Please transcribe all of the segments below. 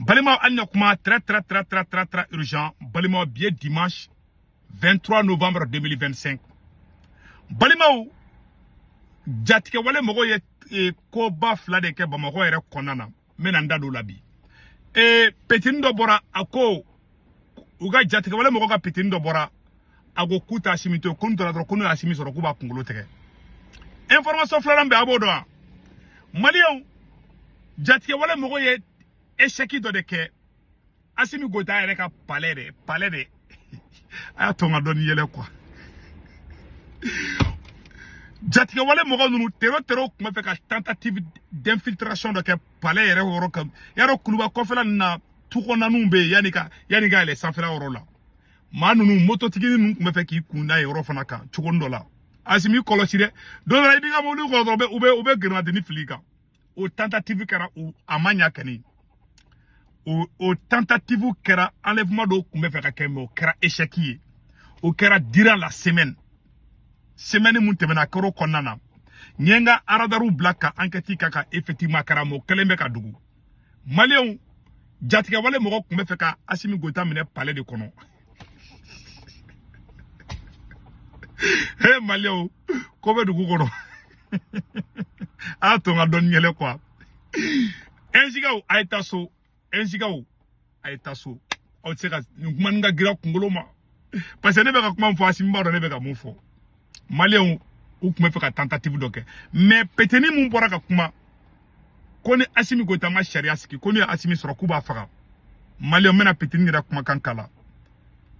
Balima Anyakuma, très urgent. Balima bien dimanche 23 novembre 2025. Balima Jatike wale mogo ye ko ba fla de ke Bamako ere konana. Menanda do labi. Petinindo bora ako uga jatike wale mogo ka petinindo bora ago kuta asimito kunto la kunu asimi soro kuba kungolo teke. Information flarambe abodo. Malion jatike wale mogo ye échec do de ke Assimi Goïta ere ka palais de aya tonga doni yele quoi jatike wale mogo nunu tero kuma fe ka tentative d'infiltration de ke palais ere woro kam yaro kuluba kofela na tuko nanumbe yani ga ele sanfela woro la ma nunu moto tigini nunu kuma fe ki kunda yoro fana kan chukondo la Assimi kolosire do la ibiga mo lu ko be ube grenade ni filika o tentative kara o amanya kani o tentative kera enlèvement do kumbe fe ka keme o kera échec yi o kera durant la semaine mun temena koro konana nyenga aradaru blaka enquête kaka effectivement kara mo kelembe ka dugu Malion jatike wale mo kumbe fe ka Assimi Goïta mine palais de kono hey Malion ko be dugu kono atonga don nyele quoi enjigaw aitaso enjigaw aitaso o tseka manga gira kungoloma parce que ne be ka kuma fo Assimi Baro ne be ka mo fo Malion ou kuma fe ka tentative doke mais peteni mun bora ka kuma koni Assimi Goïta ma sharia siki koni Assimi soro kuba faga Malion mena peteni ra kuma kankala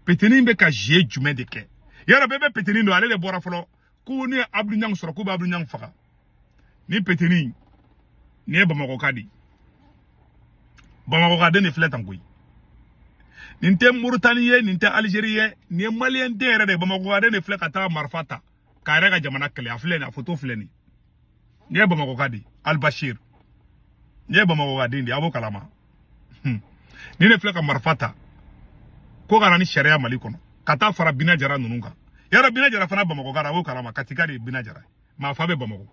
peteni be ka je jume de ke yara bebe peteni do ale le bora folo ko ni Abdou Niang soro kuba Abdou Niang faga ni peteni ni Bamako kadi Bamako kadi ne flet angoy ninte Mauritanie ninte Algérie ni Malien dere de Bamako kadi ne flet kata marfata kare ga jamana kele afle na photo fleni ni Bamako kadi Al Bashir ni Bamako kadi ndi abo kalama ni ne flet ka marfata ko gara ni sharia Mali kono kata fara bina jara nununga yara bina jara fana Bamako gara abo kalama katikari bina jara ma fabe Bamako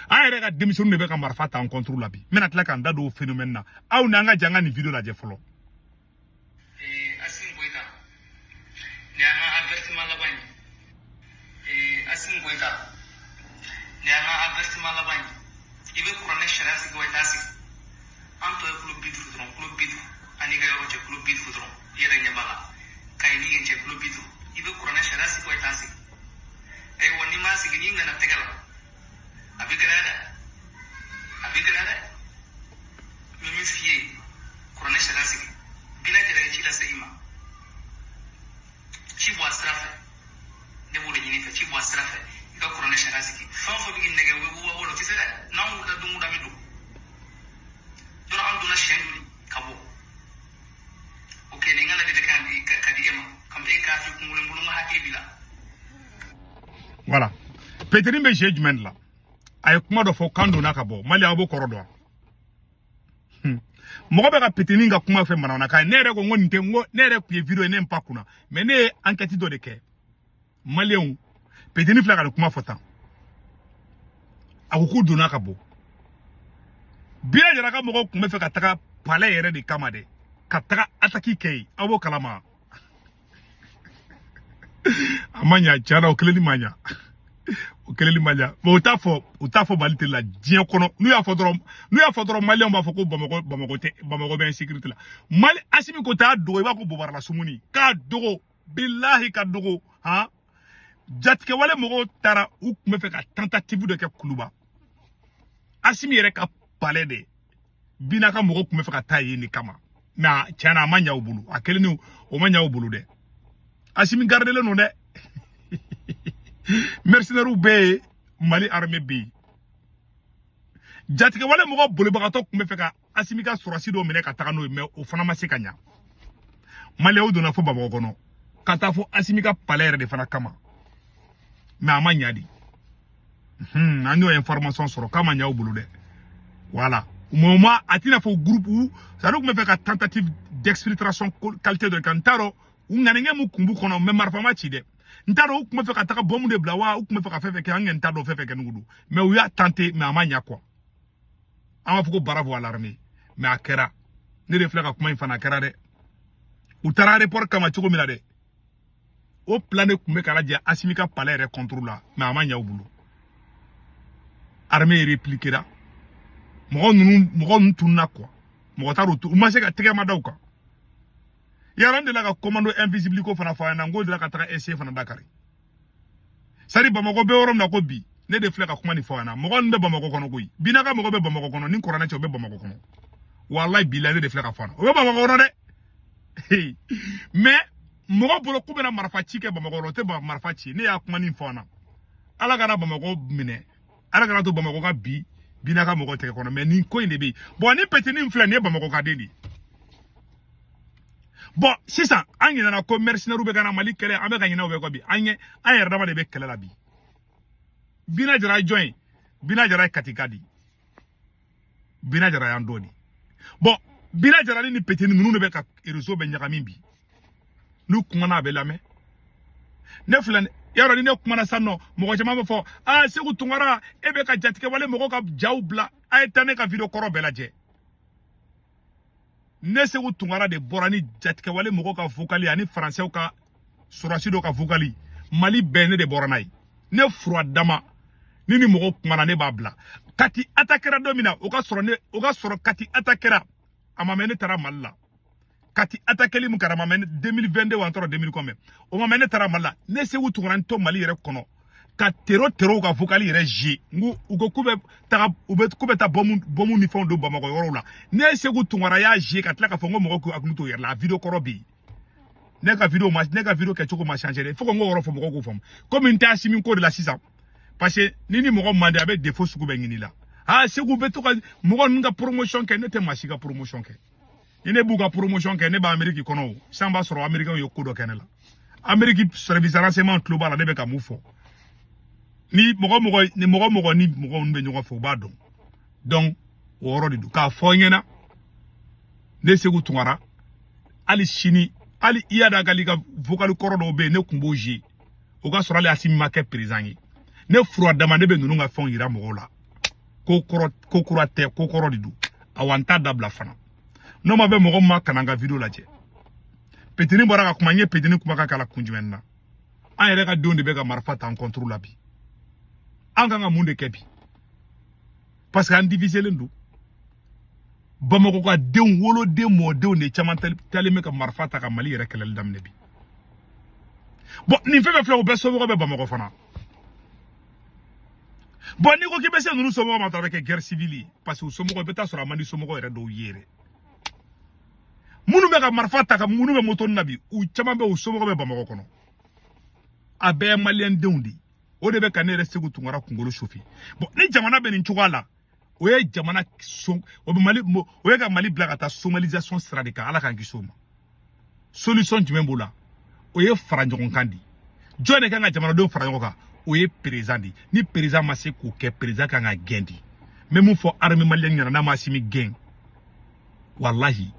ayere ka démission ne be ka marfata en contrôle labi mena tla kan dado phénomène na aw na nga janga ni vidéo la je folo Assimi Goïta ni anga avertissement la bañ Assimi Goïta ni anga avertissement la bañ ibe couronner sharia si Goïta si anto club bidu ani ga yoro je club bidu fudron yere nyabala kay ni ngen je club bidu ibe couronner sharia si Goïta si ay woni ma si gini ngana tegala Abigrada mimi fiye couronner sharia si bina jere ci la sayima ci bo strafe ne bo ni fa ci bo strafe ka couronner sharia si fa bi nege wo wolo ci sele na mu da dungu da midu dona am dona shenduli kabo okay ne ngala de kan kadi ema kam e ka fi kumule mbulu ma hakke bila voilà petri be judgment la ay kuma do fo kando na kabo Mali abo korodo mogo be ka petini nga kuma fe manana ka nere ko ngoni te ngo nere ku video ne mpakuna mais ne enquête do de ke Malion petini fla ka kuma fota akuku do na kabo bila jara ka mogo kuma fe ka taka palais yere de kamade ka taka ataki kei abo kalama amanya chara okeleli manya okeleli manya mo utafo balite la dien kono nu ya fodoro Malion ba foko Bamako be sécurité la Mali Assimi Goïta dogo ba ko bobara la sumuni ka dogo billahi ka dogo ha jatike wale mogo tara u me fe ka tentative de ke kuluba Assimi yere ka palais de bina ka mogo me fe ka tayi ni kama na tiana manya obulu akeleni o manya obulu de Assimi garde le no de mercenaires be Mali armée be jatike wale mogo bolo bagato kumbe fe ka Assimi ka sorasi do mine ka taga no mais o fana ma se kanya Mali o dona fo Bamako kono kata fo Assimi ka palais de fana kama mais amanya di anyo information soro kama nya obulu de voilà au moment atina fo groupe où ça donc me fait ka tentative d'exfiltration qualité de cantaro ou nganenge mu kumbu kono me marfama ci de ntaro kuma fe ka taka bomu de blawa ou kuma fe ka fe ke hangen tado fe ke ngudu mais ou ya tenté mais amanya quoi ama fuko bravo à l'armée mais akera ne de filɛ ka kuma in fana kɛra dɛ u taara aéroport kama cogo min na dɛ o plan de kun bɛ ka lajɛ Assimi ka palais yɛrɛ contrôle la mais a ma ɲɛ u bolo armée répliquera mɔgɔ ninnu tununa quoi mɔgɔ t'a dɔn u ma se ka tɛgɛma da u kan yaran de la ka commando invisible ko fana fɔ a ɲɛna n ko de la ka taga essayer fana Dakar sari Bamako bɛ yɔrɔ min na ko bi ne de filɛ ka kuma nin fɔ a ɲɛna mɔgɔ min bɛ Bamako kɔnɔ koyi Binaka mɔgɔ bɛ Bamako kɔnɔ ni kuranɛ cɛ o bɛ Bamako kɔnɔ wallahi billahi ne de filɛ ka fɔ a ɲɛna o bɛ Bamako kɔnɔ dɛ mais mɔgɔ bolo k'u bɛna marifa ci kɛ Bamako kɔnɔ o tɛ marifa ci ne y'a kuma nin fɔ a ɲɛna ala kana Bamako minɛ ala kana to Bamako ka bi Binaka mɔgɔ tɛgɛ kɔnɔ mais nin ko in de bɛ yen bon ni petini filɛ nin ye Bamako ka den de bon sisan an ɲinɛna ko mercenaires bɛ ka na Mali kɛlɛ an bɛ ka ɲinɛ o bɛ kɔ bi an yɛrɛ dama de bɛ kɛlɛ la bi Bina Jara jɔn ye Bina Jara ye katika di Bina Jara y'an dɔ di bon Bina Jara ni petini ninnu de bɛ ka réseau bɛ ɲagami bi n'u kumana a bɛ lamɛn ne filɛ yaro ni ne kumana sa nɔ mɔgɔ caman bɛ fɔ Segu Tunkara e bɛ ka jatigɛ wale mɔgɔ ka jaw bila a ye taa ne ka vidéo kɔrɔ bɛɛ lajɛ ne Segu Tunkara de bɔra ni jatigɛ wale mɔgɔ ka vocal ani français ka surasi dɔ ka vocal Mali bɛɛ ne de bɔra n'a ye ne fura dama ni mɔgɔ kumana ne b'a bila kati attaquera dɔ min na o ka sɔrɔ kati attaquera a ma mɛn ne taara Mali la kati attaqueli mun kɛra ma mɛn 2022 wa antɔrɔ 2000 kɔmɛ o ma mɛn ne taara Mali la ne Segu Tunkara n to Mali yɛrɛ kɔnɔ ka tero ka vocal yɛrɛ je ngo u ko bɛ taa bomu ni fɛnw don Bamako yɔrɔw la ne Segu Tunkara y'a je ka tila ka fɔ ngo mɔgɔ ko akunu to yɛrɛ la vidéo kɔrɔ bi ne ka vidéo kɛ cogo ma changer de faut ko ngo yɔrɔ fɔ mɔgɔ ko faamu comme n tɛ Assimi ko de la sisan parce que ni mɔgɔ mande a bɛ défaut sugu bɛ ɲini la Segu bɛ to ka mɔgɔ ninnu ka promotion kɛ ne tɛ maa si ka promotion kɛ ni ne b'u ka promotion kɛ ne bɛ Amérique kɔnɔ o san b'a sɔrɔ Américains ye ko dɔ kɛ ne la Amérique service renseignement tulo b'a la ne bɛ ka mun fɔ ni mɔgɔ ni mɔgɔ ninnu bɛ ɲɔgɔn fɛ u b'a dɔn donc o yɔrɔ de don k'a fɔ n ɲɛna ne Segu Tunkara hali sini hali i y'a da ka vocal kɔrɔ dɔw bɛ yen ne kun b'o je o ka sɔrɔ hali Assimi ma kɛ président ye ne fura dama ne bɛ ninnu ka fɛnw yira mɔgɔw la ko kura tɛ ko kɔrɔ de don awa n t'a dabila fana n'o ma bɛ mɔgɔ ma kana n ka vidéo lajɛ petini bɔra ka kuma n ye petini kuma ka kala kun jumɛn na an yɛrɛ ka denw de bɛ ka marifa ta an contrôle la bi an kan ka mun de kɛ bi parce que an diviselen don Bamako ka denw woloden mɔdenw de caman talen bɛ ka marifa ta ka Mali yɛrɛ kɛlɛli daminɛ bi bon nin fɛn filɛ o bɛɛ somɔgɔ bɛ Bamako fana bon n'i ko k'i bɛ se ninnu somɔgɔ ma ta bɛ kɛ guerre civile ye parce que u somɔgɔ i bɛ taa sɔrɔ a man di somɔgɔ yɛrɛ dɔw ye yɛrɛ minnu bɛ ka marifa ta ka minnu bɛ moto na bi u caman bɛ u somɔgɔ bɛ Bamako kɔnɔ a bɛɛ ye maliyɛn denw de o de bɛ ka ne yɛrɛ Segu Tunkara kunkolo sufi bon ni jamana bɛ nin cogoya la o ye jamana o ye ka Mali bila ka taa somalisation sira de kan ala k'an kisi o ma solution jumɛn b'o la o ye fara ɲɔgɔn kan di jɔn de kan ka jamanadenw fara ɲɔgɔn kan o ye président di ni président ma se k'o kɛ président kan ka gɛn di mais mun fɔ armée malienne ɲɛna n'a ma Assimi gɛn wallahi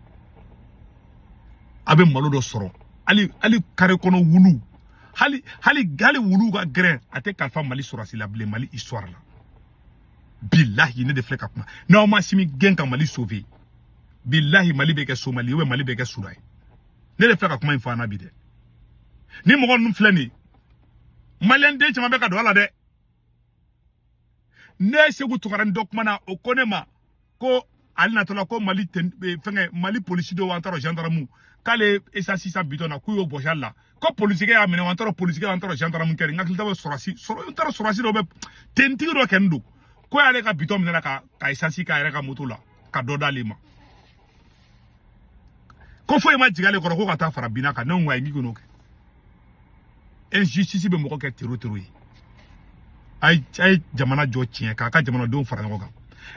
a bɛ malo dɔ sɔrɔ hali kare kɔnɔ wulu hali wulu ka gɛrɛn a tɛ kalifa Mali sɔrɔsi la bilen Mali histoire la billahi ne de filɛ ka kuma n'aw ma Assimi gɛn ka Mali sauver billahi Mali bɛ kɛ Somali ou Mali bɛ kɛ Sudani ne de filɛ ka kuma in fɔ an na bi dɛ ni mɔgɔ ninnu filɛ nin Malien den caman bɛ ka don a la dɛ ne Segu Tunkara dɔ kuma na o ko ne ma ko ale natɔla ko Mali polisi dɔw an tɔrɔ gendarme k'ale essence sisan bitɔn na k'u y'o bɔsi ale la ko polisikɛ y'a minɛ an tɔrɔ polisikɛ an tɔrɔ gendarme kɛri n hakili t'a bɛ sɔrɔsi dɔ bɛ tentigi dɔ kɛni don ko y'ale ka bitɔn minɛ ka essence k'a yɛrɛ ka moto la ka dɔ d'ale ma ko foyi ma jigin ale kɔrɔ ko ka taa fara Binaka ne ko ayi n'i n'o kɛ injustice bɛ mɔgɔ kɛ tero ye a ye jamana jɔ tiɲɛ k'a ka jamanadenw fara ɲɔgɔn kan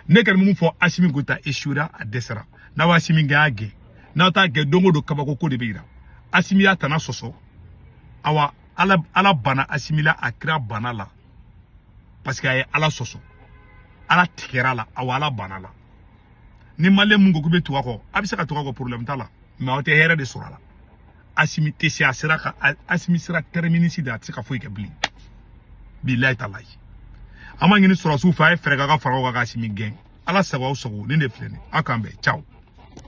ne kɛra mun fɔ Assimi Goïta échouera a dɛsɛra n'aw Assimi gɛn a gɛn n'aw t'a gɛn don o don kabako ko de bɛ yira Assimi y'a tana sɔsɔ awa ala bana Assimi la a kira bana la parce que a ye ala sɔsɔ ala tigɛra la awa ala bana la ni maliyɛn mun ko k'u bɛ tugu a kɔ a bɛ se ka tugu a kɔ problème t'a la mais aw tɛ hɛrɛ de sɔrɔ a la Assimi tɛ se a sera ka Assimi sera terminus de a tɛ se ka foyi kɛ bilen bilayi talayi an ma ɲini sɔrɔsiw fɛ a ye fɛɛrɛ k'a ka fara o kan ka Assimi gɛn ala sago aw sago nin de filɛ nin aw k'an bɛn ciao